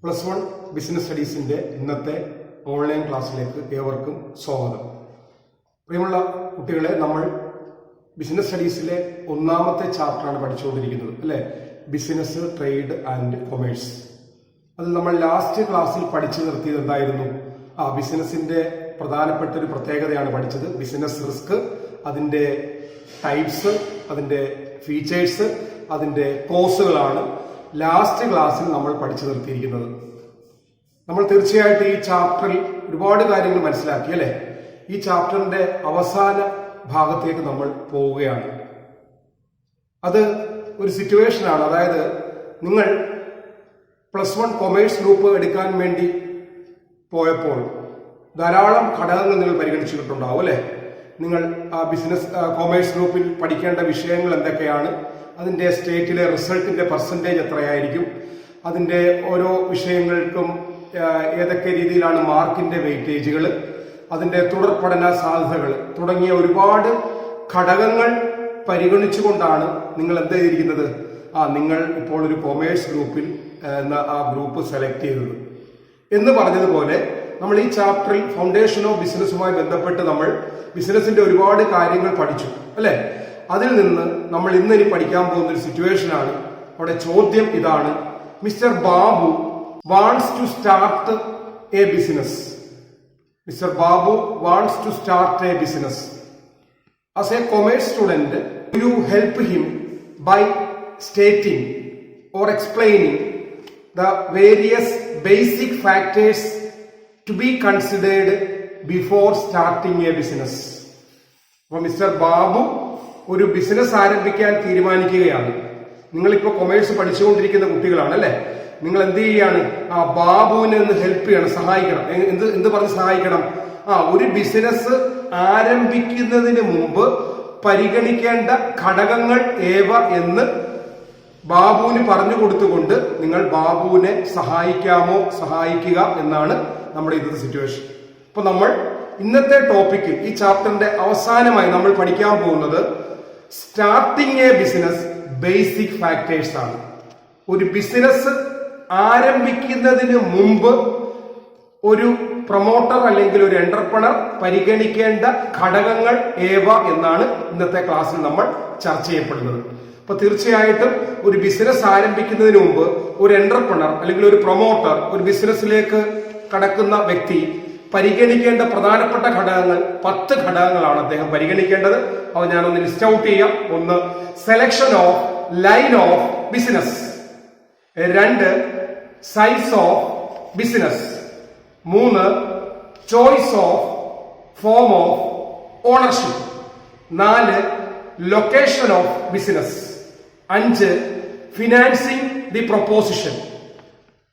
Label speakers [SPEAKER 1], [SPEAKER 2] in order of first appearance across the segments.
[SPEAKER 1] +1 business സ്റ്റഡീസിൻ്റെ ഇന്നത്തെ online ക്ലാസ്സിലേക്ക് ഏവർക്കും സ്വാഗതം. പ്രിയമുള്ള കുട്ടികളെ, നമ്മൾ ബിസിനസ് സ്റ്റഡീസിലെ ഒന്നാമത്തെ ചാപ്റ്ററാണ് പഠിച്ചുകൊണ്ടിരിക്കുന്നത്, അല്ലേ? Business, trade and commerce. അതിൽ നമ്മൾ ലാസ്റ്റ് ക്ലാസ്സിൽ പഠിച്ചു നിർത്തിയത് എന്തായിരുന്നു? ബിസിനസിന്റെ പ്രധാനപ്പെട്ട ഒരു പ്രത്യേകതയാണ് പഠിച്ചത്. ബിസിനസ് റിസ്ക്, അതിന്റെ ടൈപ്സ്, അതിന്റെ ഫീച്ചേഴ്സ്, അതിന്റെ കോസുകളാണ് ലാസ്റ്റ് ക്ലാസ്സിൽ നമ്മൾ പഠിച്ചു നിർത്തിയിരിക്കുന്നത്. നമ്മൾ തീർച്ചയായിട്ടും ഈ ചാപ്റ്ററിൽ ഒരുപാട് കാര്യങ്ങൾ മനസ്സിലാക്കി, അല്ലെ? ഈ ചാപ്റ്ററിന്റെ അവസാന ഭാഗത്തേക്ക് നമ്മൾ പോവുകയാണ്. അത് ഒരു സിറ്റുവേഷനാണ്. അതായത് നിങ്ങൾ +1 കൊമേഴ്സ് ഗ്രൂപ്പ് എടുക്കാൻ വേണ്ടി പോയപ്പോൾ ധാരാളം ഘടകങ്ങൾ നിങ്ങൾ പരിഗണിച്ചിട്ടുണ്ടാവും, അല്ലെ? നിങ്ങൾ ആ ബിസിനസ് കൊമേഴ്സ് ഗ്രൂപ്പിൽ പഠിക്കേണ്ട വിഷയങ്ങൾ എന്തൊക്കെയാണ്, അതിന്റെ സ്റ്റേറ്റിലെ റിസൾട്ടിന്റെ പെർസെൻറ്റേജ് എത്രയായിരിക്കും, അതിന്റെ ഓരോ വിഷയങ്ങൾക്കും ഏതൊക്കെ രീതിയിലാണ് മാർക്കിന്റെ വെയിറ്റേജുകൾ, അതിന്റെ തുടർ പഠന സാധ്യതകൾ തുടങ്ങിയ ഒരുപാട് ഘടകങ്ങൾ പരിഗണിച്ചുകൊണ്ടാണ് നിങ്ങൾ എന്ത് ചെയ്തിരിക്കുന്നത്? നിങ്ങൾ ഇപ്പോൾ ഒരു കൊമേഴ്സ് ഗ്രൂപ്പിൽ ആ ഗ്രൂപ്പ് സെലക്ട് ചെയ്തത്. എന്ന് പറഞ്ഞതുപോലെ നമ്മൾ ഈ ചാപ്റ്ററിൽ ഫൗണ്ടേഷൻ ഓഫ് ബിസിനസ്സുമായി ബന്ധപ്പെട്ട് നമ്മൾ ബിസിനസിന്റെ ഒരുപാട് കാര്യങ്ങൾ പഠിച്ചു, അല്ലെ? അതിൽ നിന്ന് നമ്മൾ ഇനി പഠിക്കാൻ പോകുന്ന ഒരു സിറ്റുവേഷനാണ്. അവിടെ ചോദ്യം ഇതാണ്: mister Babu wants to start a business. Mister Babu wants to start a business. As a commerce student, you help him by stating or explaining the various basic factors to be considered before starting a business. അപ്പോൾ mister Babu ഒരു business ആരംഭിക്കാൻ തീരുമാനിക്കുകയാണ്. നിങ്ങളിപ്പോ commerce പഠിച്ചുകൊണ്ടിരിക്കുന്ന കുട്ടികളാണ്, അല്ലെ? നിങ്ങൾ എന്ത് ചെയ്യാണ്? ബാബുവിനെ ഒന്ന് ഹെൽപ്പ് ചെയ്യണം, സഹായിക്കണം. എന്ത് പറഞ്ഞ് സഹായിക്കണം? ഒരു ബിസിനസ് ആരംഭിക്കുന്നതിന് മുമ്പ് പരിഗണിക്കേണ്ട ഘടകങ്ങൾ ഏവ എന്ന് ബാബുവിന് പറഞ്ഞു കൊടുത്തുകൊണ്ട് നിങ്ങൾ ബാബുവിനെ സഹായിക്കുക എന്നാണ് നമ്മുടെ ഇന്നത്തെ സിറ്റുവേഷൻ. അപ്പൊ നമ്മൾ ഇന്നത്തെ ടോപ്പിക്ക്, ഈ ചാപ്റ്ററിന്റെ അവസാനമായി നമ്മൾ പഠിക്കാൻ പോകുന്നത് starting a business basic factors ആണ്. ഒരു ബിസിനസ് ആരംഭിക്കുന്നതിന് മുമ്പ് ഒരു പ്രൊമോട്ടർ അല്ലെങ്കിൽ ഒരു എന്റർപ്രണർ പരിഗണിക്കേണ്ട ഘടകങ്ങൾ ഏവ എന്നാണ് ഇന്നത്തെ ക്ലാസ്സിൽ നമ്മൾ ചർച്ച ചെയ്യപ്പെടുന്നത്. അപ്പൊ തീർച്ചയായിട്ടും ഒരു ബിസിനസ് ആരംഭിക്കുന്നതിന് മുമ്പ് ഒരു എന്റർപ്രണർ അല്ലെങ്കിൽ ഒരു പ്രൊമോട്ടർ, ഒരു ബിസിനസ്സിലേക്ക് കടക്കുന്ന വ്യക്തി പരിഗണിക്കേണ്ട പ്രധാനപ്പെട്ട ഘടകങ്ങൾ 10 ഘടകങ്ങളാണ് അദ്ദേഹം പരിഗണിക്കേണ്ടത്. അവ ഞാനൊന്ന് ലിസ്റ്റ് ഔട്ട് ചെയ്യാം. 1, selection of line of business. 2, size of business. 3, choice of form of ownership. 4, location of business. 5, financing the proposition.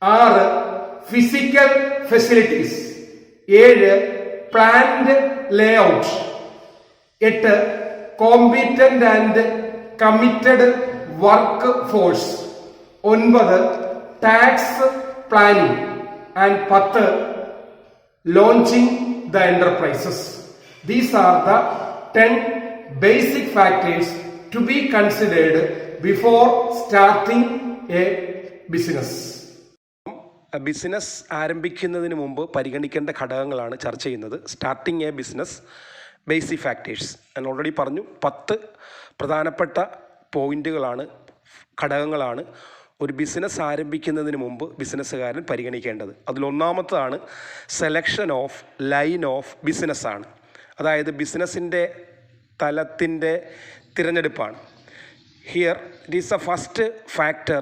[SPEAKER 1] 6, physical facilities. 7, planned layout. 8, competent and committed work force. 9, tax planning. And 10, launching the enterprises. These are the 10 basic factors to be considered before starting a business.
[SPEAKER 2] Business ആരംഭിക്കുന്നതിന് മുമ്പ് പരിഗണിക്കേണ്ട ഘടകങ്ങളാണ് ചർച്ച ചെയ്യുന്നത്. Starting a business basic factors ഞാൻ already പറഞ്ഞു. 10 പ്രധാനപ്പെട്ട പോയിന്റുകളാണ്, ഘടകങ്ങളാണ് ഒരു ബിസിനസ് ആരംഭിക്കുന്നതിന് മുമ്പ് ബിസിനസ്സുകാരൻ പരിഗണിക്കേണ്ടത്. അതിലൊന്നാമത്തതാണ് സെലക്ഷൻ ഓഫ് ലൈൻ ഓഫ് ബിസിനസ്സാണ്. അതായത് ബിസിനസ്സിൻ്റെ തലത്തിൻ്റെ തിരഞ്ഞെടുപ്പാണ്. Here it is a first factor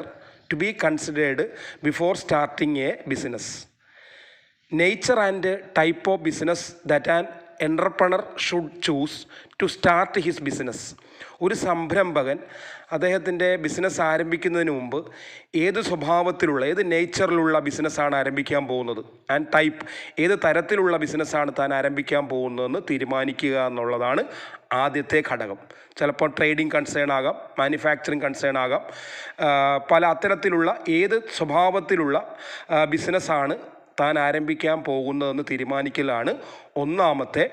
[SPEAKER 2] to be considered before starting a business. Nature and type of business that an entrepreneur should choose to start his business. ഒരു സംരംഭകൻ അദ്ദേഹത്തിൻ്റെ business ആരംഭിക്കുന്നതിന് മുമ്പ് ഏത് സ്വഭാവത്തിലുള്ള, ഏത് നേച്ചറിലുള്ള ബിസിനസ്സാണ് ആരംഭിക്കാൻ പോകുന്നത്, ആൻഡ് ടൈപ്പ്, ഏത് തരത്തിലുള്ള ബിസിനസ്സാണ് താൻ ആരംഭിക്കാൻ പോകുന്നതെന്ന് തീരുമാനിക്കുക എന്നുള്ളതാണ് ആദ്യത്തെ ഘടകം. ചിലപ്പോൾ ട്രേഡിംഗ് കൺസേൺ ആകാം, മാനുഫാക്ചറിങ് കൺസേൺ ആകാം, പല അത്തരത്തിലുള്ള ഏത് സ്വഭാവത്തിലുള്ള ബിസിനസ്സാണ് താൻ ആരംഭിക്കാൻ പോകുന്നതെന്ന് തീരുമാനിക്കലാണ് ഒന്നാമത്തെ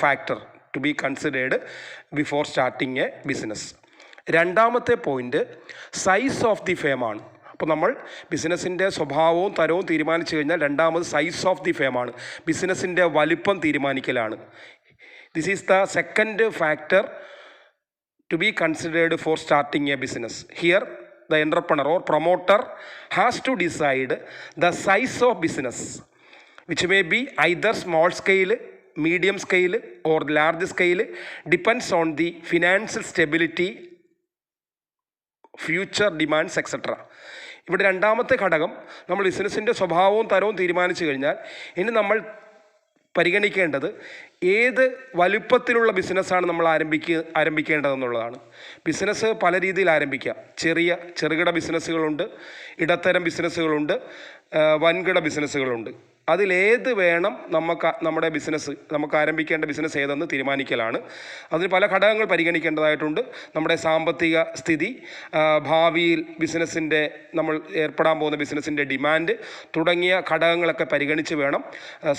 [SPEAKER 2] factor to be considered before starting a business. രണ്ടാമത്തെ പോയിന്റ് സൈസ് ഓഫ് ദി ഫേമാണ്. അപ്പോൾ നമ്മൾ ബിസിനസ്സിൻ്റെ സ്വഭാവവും തരവും തീരുമാനിച്ചു കഴിഞ്ഞാൽ രണ്ടാമത് സൈസ് ഓഫ് ദി ഫേമാണ്, ബിസിനസ്സിൻ്റെ വലിപ്പം തീരുമാനിക്കലാണ്. This is the second factor to be considered for starting a business. Here, the entrepreneur or promoter has to decide the size of business, which may be either small scale, medium scale, or large scale, depends on the financial stability, future demands, etc. ഇവിടെ രണ്ടാമത്തെ ഘടകം നമ്മൾ ബിസിനസ്സിൻ്റെ സ്വഭാവവും തരവും തീരുമാനിച്ചു കഴിഞ്ഞാൽ ഇനി നമ്മൾ പരിഗണിക്കേണ്ടത് ഏത് വലുപ്പത്തിലുള്ള ബിസിനസ്സാണ് നമ്മൾ ആരംഭിക്കേണ്ടതെന്നുള്ളതാണ്. ബിസിനസ് പല രീതിയിൽ ആരംഭിക്കാം. ചെറുകിട ബിസിനസ്സുകളുണ്ട്, ഇടത്തരം ബിസിനസ്സുകളുണ്ട്, വൻകിട ബിസിനസ്സുകളുണ്ട്. അതിലേത് വേണം നമുക്ക് ആരംഭിക്കേണ്ട ബിസിനസ് ഏതെന്ന് തീരുമാനിക്കലാണ്. അതിന് പല ഘടകങ്ങൾ പരിഗണിക്കേണ്ടതായിട്ടുണ്ട്. നമ്മുടെ സാമ്പത്തിക സ്ഥിതി, ഭാവിയിൽ നമ്മൾ ഏർപ്പെടാൻ പോകുന്ന ബിസിനസ്സിൻ്റെ ഡിമാൻഡ് തുടങ്ങിയ ഘടകങ്ങളൊക്കെ പരിഗണിച്ച് വേണം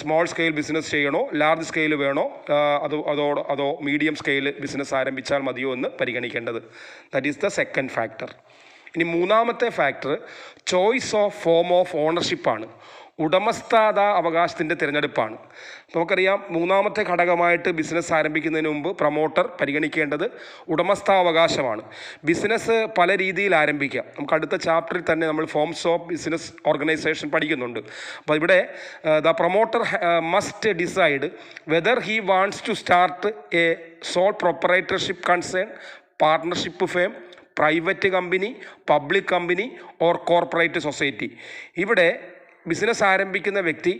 [SPEAKER 2] സ്മോൾ സ്കെയിൽ ബിസിനസ് ചെയ്യണോ, ലാർജ് സ്കെയിൽ വേണോ, അതോ മീഡിയം സ്കെയിൽ ബിസിനസ് ആരംഭിച്ചാൽ മതിയോ എന്ന് പരിഗണിക്കേണ്ടത്. That is the second factor. ഇനി മൂന്നാമത്തെ factor choice of form of ഓണർഷിപ്പാണ്, ഉടമസ്ഥാത അവകാശത്തിൻ്റെ തിരഞ്ഞെടുപ്പാണ്. നമുക്കറിയാം, മൂന്നാമത്തെ ഘടകമായിട്ട് ബിസിനസ് ആരംഭിക്കുന്നതിന് മുമ്പ് പ്രൊമോട്ടർ പരിഗണിക്കേണ്ടത് ഉടമസ്ഥാവകാശമാണ്. ബിസിനസ് പല രീതിയിൽ ആരംഭിക്കാം. നമുക്ക് അടുത്ത ചാപ്റ്ററിൽ തന്നെ നമ്മൾ ഫോംസ് ഓഫ് ബിസിനസ് ഓർഗനൈസേഷൻ പഠിക്കുന്നുണ്ട്. അപ്പോൾ ഇവിടെ the promoter must decide whether he wants to start a sole proprietorship concern, partnership firm, private company, public company or corporate society. ഇവിടെ ബിസിനസ് ആരംഭിക്കുന്ന വ്യക്തി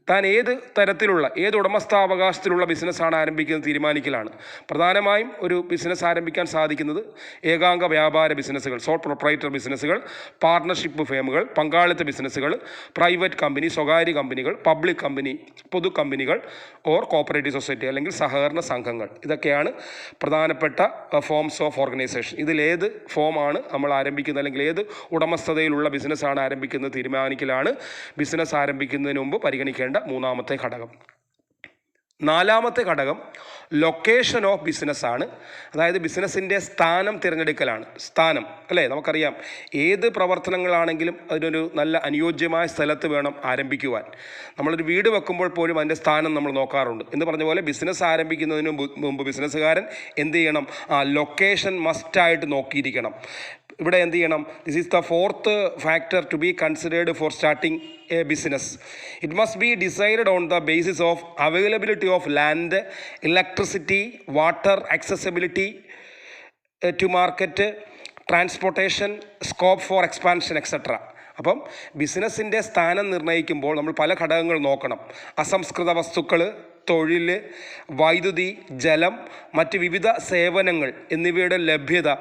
[SPEAKER 2] താൻ ഏത് ഉടമസ്ഥാവകാശത്തിലുള്ള ബിസിനസ്സാണ് ആരംഭിക്കുന്നത് തീരുമാനിക്കലാണ്. പ്രധാനമായും ഒരു ബിസിനസ് ആരംഭിക്കാൻ സാധിക്കുന്നത് ഏകാംഗ വ്യാപാര ബിസിനസ്സുകൾ, സോൾ പ്രൊപ്പറേറ്റർ ബിസിനസ്സുകൾ, പാർട്ട്ണർഷിപ്പ് ഫേമുകൾ, പങ്കാളിത്ത ബിസിനസ്സുകൾ, പ്രൈവറ്റ് കമ്പനി, സ്വകാര്യ കമ്പനികൾ, പബ്ലിക് കമ്പനി, പൊതു കമ്പനികൾ ഓർ കോപ്പറേറ്റീവ് സൊസൈറ്റി അല്ലെങ്കിൽ സഹകരണ സംഘങ്ങൾ. ഇതൊക്കെയാണ് പ്രധാനപ്പെട്ട ഫോംസ് ഓഫ് ഓർഗനൈസേഷൻ. ഇതിലേത് ഫോമാണ് നമ്മൾ ആരംഭിക്കുന്നത് അല്ലെങ്കിൽ ഏത് ഉടമസ്ഥതയിലുള്ള ബിസിനസ്സാണ് ആരംഭിക്കുന്നത് തീരുമാനിക്കലാണ് ബിസിനസ് ആരംഭിക്കുന്നതിന് മുമ്പ് പരിഗണിക്കേണ്ട മൂന്നാമത്തെ ഘടകം. നാലാമത്തെ ഘടകം ലൊക്കേഷൻ ഓഫ് ബിസിനസ്സാണ്. അതായത് ബിസിനസ്സിൻ്റെ സ്ഥാനം തിരഞ്ഞെടുക്കലാണ്. സ്ഥാനം അല്ലേ, നമുക്കറിയാം ഏത് പ്രവർത്തനങ്ങളാണെങ്കിലും അതിനൊരു നല്ല അനുയോജ്യമായ സ്ഥലത്ത് വേണം ആരംഭിക്കുവാൻ. നമ്മളൊരു വീട് വെക്കുമ്പോൾ പോലും അതിൻ്റെ സ്ഥാനം നമ്മൾ നോക്കാറുണ്ട്. എന്ന് പറഞ്ഞ പോലെ ബിസിനസ് ആരംഭിക്കുന്നതിന് മുമ്പ് ബിസിനസ്സുകാരൻ എന്ത് ചെയ്യണം? ലൊക്കേഷൻ മസ്റ്റായിട്ട് നോക്കിയിരിക്കണം. ഇവിടെ എന്ത് ചെയ്യണം? This is the fourth factor to be considered for starting a business. It must be decided on the basis of availability of land, electricity, water, accessibility to market, transportation, scope for expansion, etcetera. അപ്പം ബിസിനസ്സിൻ്റെ സ്ഥാനം നിർണ്ണയിക്കുമ്പോൾ നമ്മൾ പല ഘടകങ്ങൾ നോക്കണം. അസംസ്കൃത വസ്തുക്കൾ, തൊഴിൽ, വൈദ്യുതി, ജലം, മറ്റ് വിവിധ സേവനങ്ങൾ എന്നിവയുടെ ലഭ്യത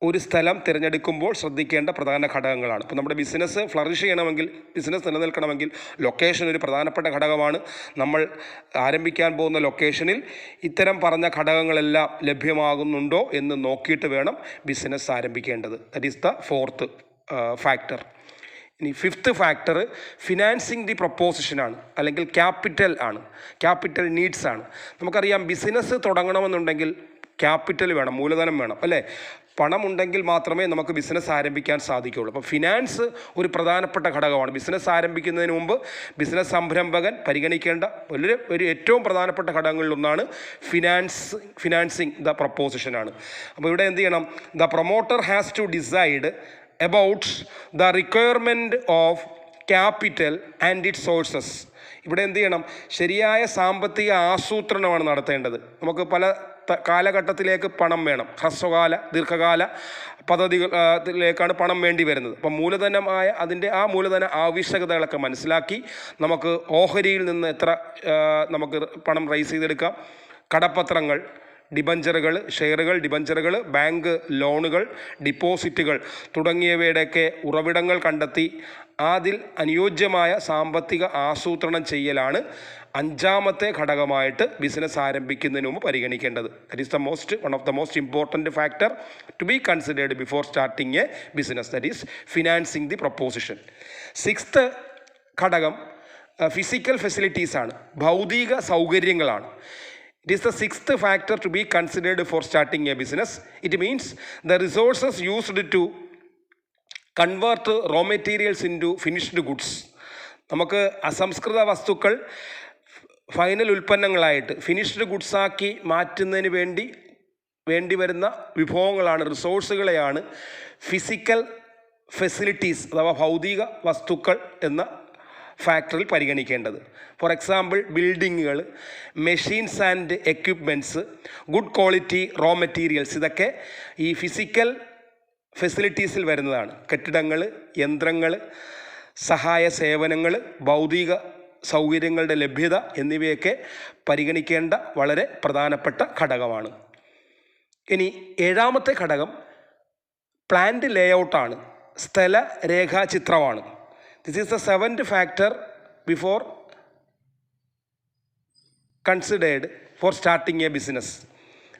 [SPEAKER 2] ഒരു സ്ഥലം തിരഞ്ഞെടുക്കുമ്പോൾ ശ്രദ്ധിക്കേണ്ട പ്രധാന ഘടകങ്ങളാണ്. ഇപ്പോൾ നമ്മുടെ ബിസിനസ് ഫ്ലറിഷ് ചെയ്യണമെങ്കിൽ, ബിസിനസ് നിലനിൽക്കണമെങ്കിൽ ലൊക്കേഷൻ ഒരു പ്രധാനപ്പെട്ട ഘടകമാണ്. നമ്മൾ ആരംഭിക്കാൻ പോകുന്ന ലൊക്കേഷനിൽ ഇത്തരം പറഞ്ഞ ഘടകങ്ങളെല്ലാം ലഭ്യമാകുന്നുണ്ടോ എന്ന് നോക്കിയിട്ട് വേണം ബിസിനസ് ആരംഭിക്കേണ്ടത്. That is the fourth factor. ഇനി ഫിഫ്ത്ത് ഫാക്ടർ ഫിനാൻസിങ് ദി പ്രൊപ്പോസിഷനാണ്, അല്ലെങ്കിൽ ക്യാപിറ്റൽ ആണ്, ക്യാപിറ്റൽ നീഡ്സ് ആണ്. നമുക്കറിയാം, ബിസിനസ് തുടങ്ങണമെന്നുണ്ടെങ്കിൽ ക്യാപിറ്റൽ വേണം, മൂലധനം വേണം അല്ലേ. പണം ഉണ്ടെങ്കിൽ മാത്രമേ നമുക്ക് ബിസിനസ് ആരംഭിക്കാൻ സാധിക്കുകയുള്ളൂ. അപ്പോൾ ഫിനാൻസ് ഒരു പ്രധാനപ്പെട്ട ഘടകമാണ്. ബിസിനസ് ആരംഭിക്കുന്നതിന് മുമ്പ് ബിസിനസ് സംരംഭകൻ പരിഗണിക്കേണ്ട ഒരു ഏറ്റവും പ്രധാനപ്പെട്ട ഘടകങ്ങളിലൊന്നാണ് ഫിനാൻസിങ് ദ പ്രൊപ്പോസിഷനാണ്. അപ്പോൾ ഇവിടെ എന്ത് ചെയ്യണം? The promoter has to decide about the requirement of capital and its sources. ഇവിടെ എന്ത് ചെയ്യണം? ശരിയായ സാമ്പത്തിക ആസൂത്രണമാണ് നടത്തേണ്ടത്. നമുക്ക് പല കാലഘട്ടത്തിലേക്ക് പണം വേണം. ഹ്രസ്വകാല, ദീർഘകാല പദ്ധതികളിലേക്കാണ് പണം വേണ്ടി വരുന്നത്. അപ്പം മൂലധനമായ ആ മൂലധന ആവശ്യകതകളൊക്കെ മനസ്സിലാക്കി നമുക്ക് ഓഹരിയിൽ നിന്ന് എത്ര നമുക്ക് പണം റൈസ് ചെയ്തെടുക്കാം, കടപ്പത്രങ്ങൾ, ഡിബഞ്ചറുകൾ, ഷെയറുകൾ, ഡിബഞ്ചറുകൾ, ബാങ്ക് ലോണുകൾ, ഡിപ്പോസിറ്റുകൾ തുടങ്ങിയവയുടെയൊക്കെ ഉറവിടങ്ങൾ കണ്ടെത്തി അതിൽ അനുയോജ്യമായ സാമ്പത്തിക ആസൂത്രണം ചെയ്യലാണ് അഞ്ചാമത്തെ ഘടകമായിട്ട് ബിസിനസ് ആരംഭിക്കുന്നതിന് മുമ്പ് പരിഗണിക്കേണ്ടത്. That is one of the most important factor to be considered before starting a business. That is financing the proposition. Sixth ഘടകം ഫിസിക്കൽ ഫെസിലിറ്റീസാണ്, ഭൗതിക സൗകര്യങ്ങളാണ്. It is the sixth factor to be considered for starting a business. It means the resources used to convert raw materials into finished goods. നമുക്ക് അസംസ്കൃത വസ്തുക്കൾ final ഉൽപ്പന്നങ്ങളായിട്ട് finished ഗുഡ്സാക്കി മാറ്റുന്നതിന് വേണ്ടി വരുന്ന വിഭവങ്ങളാണ്, റിസോഴ്സുകളെയാണ് ഫിസിക്കൽ ഫെസിലിറ്റീസ് അഥവാ ഭൗതിക വസ്തുക്കൾ എന്ന ഫാക്ടറിൽ പരിഗണിക്കേണ്ടത്. ഫോർ എക്സാമ്പിൾ ബിൽഡിങ്ങുകൾ, machines and equipments, good quality raw materials, ഇതൊക്കെ ഈ ഫിസിക്കൽ ഫെസിലിറ്റീസിൽ വരുന്നതാണ്. കെട്ടിടങ്ങൾ, യന്ത്രങ്ങൾ, സഹായ സേവനങ്ങൾ, ഭൗതിക സൗകര്യങ്ങളുടെ ലഭ്യത എന്നിവയൊക്കെ പരിഗണിക്കേണ്ട വളരെ പ്രധാനപ്പെട്ട ഘടകമാണ്. ഇനി 7ാമത്തെ ഘടകം പ്ലാന്റ് ലേഔട്ടാണ്, സ്ഥല രേഖാചിത്രമാണ്. This is the 7th factor before considered for starting a business.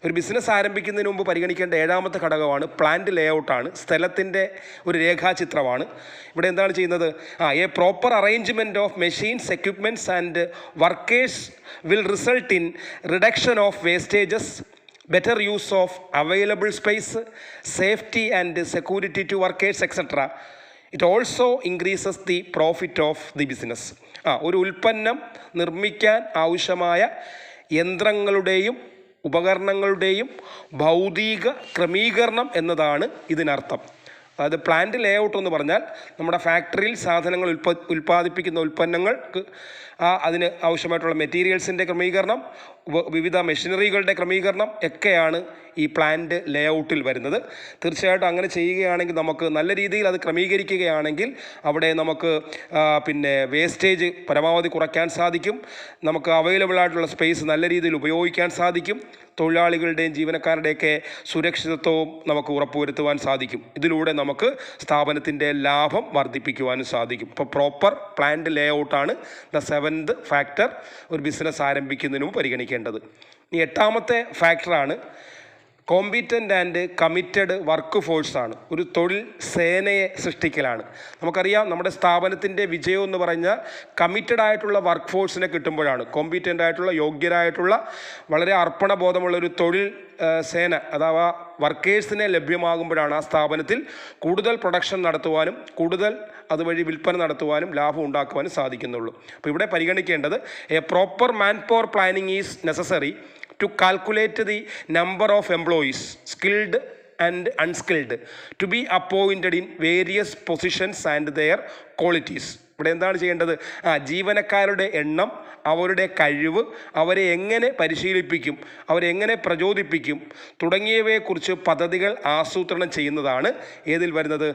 [SPEAKER 2] ഒരു ബിസിനസ് ആരംഭിക്കുന്നതിന് മുമ്പ് പരിഗണിക്കേണ്ട 7ാമത്തെ ഘടകമാണ് പ്ലാന്റ് ലേഔട്ടാണ്, സ്ഥലത്തിൻ്റെ ഒരു രേഖാചിത്രമാണ്. ഇവിടെ എന്താണ് ചെയ്യുന്നത്? A proper arrangement of machines, equipments and workers will result in reduction of wastages, better use of available space, safety and security to workers, etc. It also increases the profit of the business. ഒരു ഉൽപ്പന്നം നിർമ്മിക്കാൻ ആവശ്യമായ യന്ത്രങ്ങളുടെയും ഉപകരണങ്ങളുടെയും ഭൗതിക ക്രമീകരണം എന്നതാണ് ഇതിനർത്ഥം. അതായത് പ്ലാന്റ് ലേഔട്ട് എന്ന് പറഞ്ഞാൽ നമ്മുടെ ഫാക്ടറിയിൽ സാധനങ്ങൾ ഉൽപ്പാദിപ്പിക്കുന്ന ഉൽപ്പന്നങ്ങൾക്ക് അതിന് ആവശ്യമായിട്ടുള്ള മെറ്റീരിയൽസിൻ്റെ ക്രമീകരണം, വിവിധ മെഷീനറികളുടെ ക്രമീകരണം ഒക്കെയാണ് ഈ പ്ലാന്റ് ലേഔട്ടിൽ വരുന്നത്. തീർച്ചയായിട്ടും അങ്ങനെ ചെയ്യുകയാണെങ്കിൽ, നമുക്ക് നല്ല രീതിയിൽ അത് ക്രമീകരിക്കുകയാണെങ്കിൽ അവിടെ നമുക്ക് വേസ്റ്റേജ് പരമാവധി കുറയ്ക്കാൻ സാധിക്കും. നമുക്ക് അവൈലബിൾ ആയിട്ടുള്ള സ്പേസ് നല്ല രീതിയിൽ ഉപയോഗിക്കാൻ സാധിക്കും. തൊഴിലാളികളുടെയും ജീവനക്കാരുടെയൊക്കെ സുരക്ഷിതത്വവും നമുക്ക് ഉറപ്പുവരുത്തുവാൻ സാധിക്കും. ഇതിലൂടെ നമുക്ക് സ്ഥാപനത്തിൻ്റെ ലാഭം വർദ്ധിപ്പിക്കുവാനും സാധിക്കും. അപ്പോൾ പ്രോപ്പർ പ്ലാന്റ് ലേഔട്ടാണ് ദ 7th ഫാക്ടർ ഒരു ബിസിനസ് ആരംഭിക്കുന്നതിനും പരിഗണിക്കേണ്ടത്. ഇനി 8ാമത്തെ ഫാക്ടറാണ് കോമ്പീറ്റൻ്റ് ആൻഡ് കമ്മിറ്റഡ് വർക്ക് ഫോഴ്സാണ്. ഒരു തൊഴിൽ സേനയെ സൃഷ്ടിക്കലാണ്. നമുക്കറിയാം, നമ്മുടെ സ്ഥാപനത്തിൻ്റെ വിജയം എന്ന് പറഞ്ഞാൽ കമ്മിറ്റഡ് ആയിട്ടുള്ള വർക്ക് ഫോഴ്സിനെ കിട്ടുമ്പോഴാണ്. കോമ്പീറ്റൻ്റ് ആയിട്ടുള്ള, യോഗ്യരായിട്ടുള്ള, വളരെ അർപ്പണബോധമുള്ള ഒരു തൊഴിൽ സേന അഥവാ വർക്കേഴ്സിനെ ലഭ്യമാകുമ്പോഴാണ് ആ സ്ഥാപനത്തിൽ കൂടുതൽ പ്രൊഡക്ഷൻ നടത്തുവാനും കൂടുതൽ അതുവഴി വിൽപ്പന നടത്തുവാനും ലാഭം ഉണ്ടാക്കുവാനും സാധിക്കുന്നുള്ളൂ. അപ്പോൾ ഇവിടെ പരിഗണിക്കേണ്ടത് A proper man power planning is necessary to calculate the number of employees, skilled and unskilled, to be appointed in various positions and their qualities. ഇവിടെ എന്താണ് ചെയ്യേണ്ടത്? ജീവനക്കാരുടെ എണ്ണം, അവരുടെ കഴിവ്, അവരെ എങ്ങനെ പരിശീലിപ്പിക്കും, അവരെ എങ്ങനെ പ്രചോദിപ്പിക്കും തുടങ്ങിയവയെക്കുറിച്ച് പദ്ധതികൾ ആസൂത്രണം ചെയ്യുന്നതാണ് ഏതിൽ വരുന്നത്?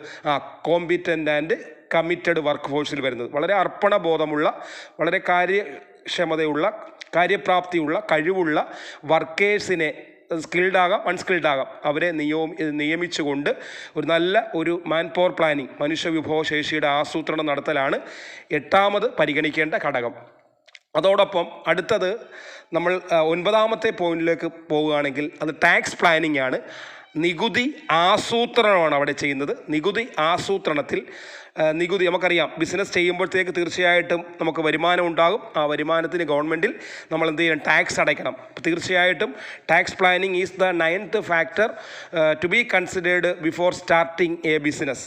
[SPEAKER 2] കോമ്പീറ്റൻ്റ് ആൻഡ് കമ്മിറ്റഡ് വർക്ക് ഫോഴ്സിൽ വരുന്നത്. വളരെ അർപ്പണബോധമുള്ള, വളരെ കാര്യക്ഷമതയുള്ള, കാര്യപ്രാപ്തിയുള്ള, കഴിവുള്ള വർക്കേഴ്സിനെ, സ്കിൽഡ് ആകാം, അൺസ്കിൽഡ് ആകാം, അവരെ നിയമിച്ചുകൊണ്ട് ഒരു മാൻ പവർ പ്ലാനിങ്, മനുഷ്യവിഭവശേഷിയുടെ ആസൂത്രണം നടത്തലാണ് 8ാമത് പരിഗണിക്കേണ്ട ഘടകം. അതോടൊപ്പം അടുത്തത് നമ്മൾ 9ാമത്തെ പോയിന്റിലേക്ക് പോവുകയാണെങ്കിൽ അത് ടാക്സ് പ്ലാനിങ് ആണ്. നികുതി ആസൂത്രണമാണ് അവിടെ ചെയ്യുന്നത്. നികുതി ആസൂത്രണത്തിൽ നികുതി നമുക്കറിയാം, ബിസിനസ് ചെയ്യുമ്പോഴത്തേക്ക് തീർച്ചയായിട്ടും നമുക്ക് വരുമാനം ഉണ്ടാകും. ആ വരുമാനത്തിന് ഗവൺമെൻറ്റിൽ നമ്മൾ എന്ത് ചെയ്യണം? ടാക്സ് അടയ്ക്കണം. അപ്പോൾ തീർച്ചയായിട്ടും tax planning is the 9th factor to be considered before starting a business.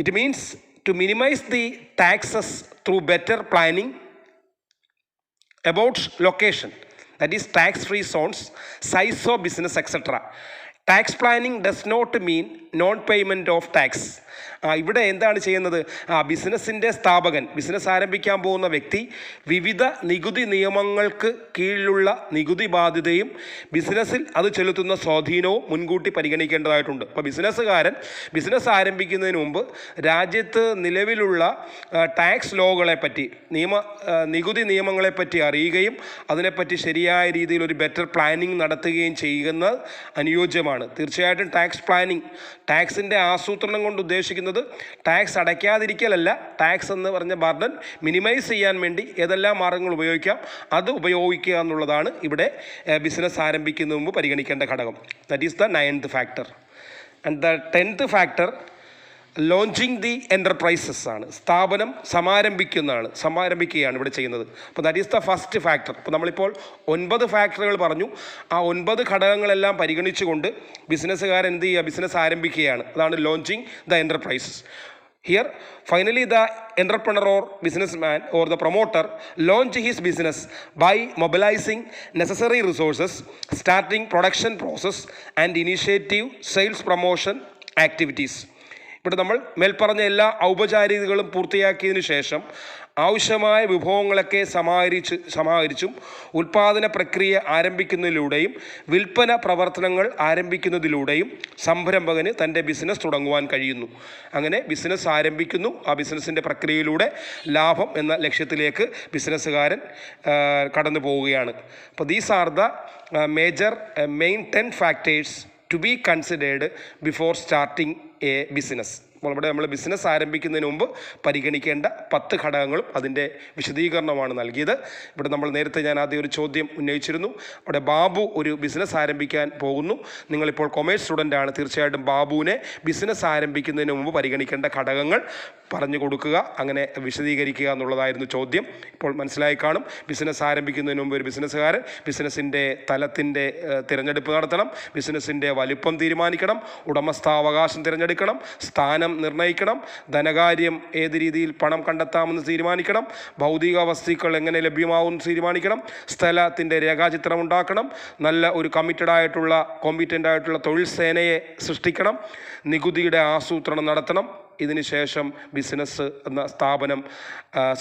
[SPEAKER 2] It means to minimise the taxes through better planning about location, that is tax-free zones, size of business, etc. Tax planning does not mean non-payment of tax. ഇവിടെ എന്താണ് ചെയ്യുന്നത്? ബിസിനസ്സിൻ്റെ സ്ഥാപകൻ, business ആരംഭിക്കാൻ പോകുന്ന വ്യക്തി വിവിധ നികുതി നിയമങ്ങൾക്ക് കീഴിലുള്ള നികുതി ബാധ്യതയും ബിസിനസ്സിൽ അത് ചെലുത്തുന്ന സ്വാധീനവും മുൻകൂട്ടി പരിഗണിക്കേണ്ടതായിട്ടുണ്ട്. അപ്പോൾ ബിസിനസ്സുകാരൻ ബിസിനസ് ആരംഭിക്കുന്നതിന് മുമ്പ് രാജ്യത്ത് നിലവിലുള്ള ടാക്സ് ലോകളെപ്പറ്റി, നികുതി നിയമങ്ങളെപ്പറ്റി അറിയുകയും അതിനെപ്പറ്റി ശരിയായ രീതിയിൽ ഒരു ബെറ്റർ പ്ലാനിങ് നടത്തുകയും ചെയ്യുന്നത് അനുയോജ്യമാണ്. തീർച്ചയായിട്ടും ടാക്സ് പ്ലാനിങ്, ടാക്സിൻ്റെ ആസൂത്രണം കൊണ്ട് ഉദ്ദേശിക്കുന്നത് ടാക്സ് അടയ്ക്കാതിരിക്കലല്ല, ടാക്സ് എന്ന് പറഞ്ഞ ബർഡൻ മിനിമൈസ് ചെയ്യാൻ വേണ്ടി ഏതെല്ലാം മാർഗ്ഗങ്ങൾ ഉപയോഗിക്കാം അത് ഉപയോഗിക്കുക എന്നുള്ളതാണ് ഇവിടെ ബിസിനസ് ആരംഭിക്കുന്നതിന് മുമ്പ് പരിഗണിക്കേണ്ട ഘടകം. That is the 9th factor. And the 10th factor launching the enterprises ആണ്. സ്ഥാപനം സമാരംഭിക്കുകയാണ് ഇവിടെ ചെയ്യുന്നത്. അപ്പോൾ that is the first factor. അപ്പോൾ നമ്മളിപ്പോൾ 9 ഫാക്ടറുകൾ പറഞ്ഞു. ആ 9 ഘടകങ്ങളെല്ലാം പരിഗണിച്ചുകൊണ്ട് ബിസിനസ്സുകാരൻ എന്ത് ചെയ്യുക? ബിസിനസ് ആരംഭിക്കുകയാണ്. അതാണ് launching the enterprises. Here, finally, the entrepreneur or businessman or the promoter launch his business by mobilizing necessary resources, starting production process and initiative sales promotion activities. ഇവിടെ നമ്മൾ മേൽപ്പറഞ്ഞ എല്ലാ ഔപചാരികതകളും പൂർത്തിയാക്കിയതിനു ശേഷം ആവശ്യമായ വിഭവങ്ങളൊക്കെ സമാഹരിച്ചും ഉൽപ്പാദന പ്രക്രിയ ആരംഭിക്കുന്നതിലൂടെയും വിൽപ്പന പ്രവർത്തനങ്ങൾ ആരംഭിക്കുന്നതിലൂടെയും സംരംഭകന് തൻ്റെ ബിസിനസ് തുടങ്ങുവാൻ കഴിയുന്നു. അങ്ങനെ ബിസിനസ് ആരംഭിക്കുന്നു. ആ ബിസിനസ്സിൻ്റെ പ്രക്രിയയിലൂടെ ലാഭം എന്ന ലക്ഷ്യത്തിലേക്ക് ബിസിനസ്സുകാരൻ കടന്നു പോവുകയാണ്. അപ്പോൾ these are the main 10 factors to be considered before starting a business. അപ്പോൾ ഇവിടെ നമ്മൾ ബിസിനസ് ആരംഭിക്കുന്നതിന് മുമ്പ് പരിഗണിക്കേണ്ട 10 ഘടകങ്ങളും അതിൻ്റെ വിശദീകരണമാണ് നൽകിയത്. ഇവിടെ നമ്മൾ നേരത്തെ ഞാൻ ആദ്യം ഒരു ചോദ്യം ഉന്നയിച്ചിരുന്നു. അവിടെ ബാബു ഒരു ബിസിനസ് ആരംഭിക്കാൻ പോകുന്നു. നിങ്ങളിപ്പോൾ കൊമേഴ്സ് സ്റ്റുഡൻ്റാണ്. തീർച്ചയായിട്ടും ബാബുവിനെ ബിസിനസ് ആരംഭിക്കുന്നതിന് മുമ്പ് പരിഗണിക്കേണ്ട ഘടകങ്ങൾ പറഞ്ഞു കൊടുക്കുക, അങ്ങനെ വിശദീകരിക്കുക എന്നുള്ളതായിരുന്നു ചോദ്യം. ഇപ്പോൾ മനസ്സിലായി കാണും. ബിസിനസ് ആരംഭിക്കുന്നതിന് മുമ്പ് ഒരു ബിസിനസ്സുകാരൻ ബിസിനസ്സിൻ്റെ തലത്തിൻ്റെ തിരഞ്ഞെടുപ്പ് നടത്തണം, ബിസിനസ്സിൻ്റെ വലിപ്പം തീരുമാനിക്കണം, ഉടമസ്ഥാവകാശം തിരഞ്ഞെടുക്കണം, സ്ഥാനം നിർണ്ണയിക്കണം, ധനകാര്യം ഏത് രീതിയിൽ പണം കണ്ടെത്താമെന്ന് തീരുമാനിക്കണം, ഭൗതിക വസ്തുക്കൾ എങ്ങനെ ലഭ്യമാവുമെന്ന് തീരുമാനിക്കണം, സ്ഥലത്തിൻ്റെ രേഖാചിത്രം ഉണ്ടാക്കണം, നല്ല ഒരു കോമ്പീറ്റൻ്റ് ആയിട്ടുള്ള തൊഴിൽ സേനയെ സൃഷ്ടിക്കണം, നികുതിയുടെ ആസൂത്രണം നടത്തണം. ഇതിനുശേഷം ബിസിനസ് എന്ന സ്ഥാപനം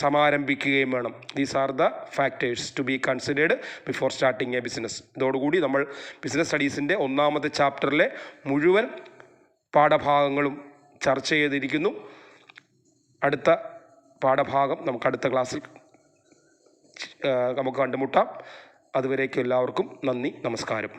[SPEAKER 2] സമാരംഭിക്കുകയും വേണം. These are the factors to be considered before starting a business. ഇതോടുകൂടി നമ്മൾ ബിസിനസ് സ്റ്റഡീസിൻ്റെ 1ാമത്തെ ചാപ്റ്ററിലെ മുഴുവൻ പാഠഭാഗങ്ങളും ചർച്ച ചെയ്തിരിക്കുന്നു. അടുത്ത പാഠഭാഗം നമുക്ക് അടുത്ത ക്ലാസ്സിൽ നമുക്ക് കണ്ടുമുട്ടാം. അതുവരേക്കും എല്ലാവർക്കും നന്ദി, നമസ്കാരം.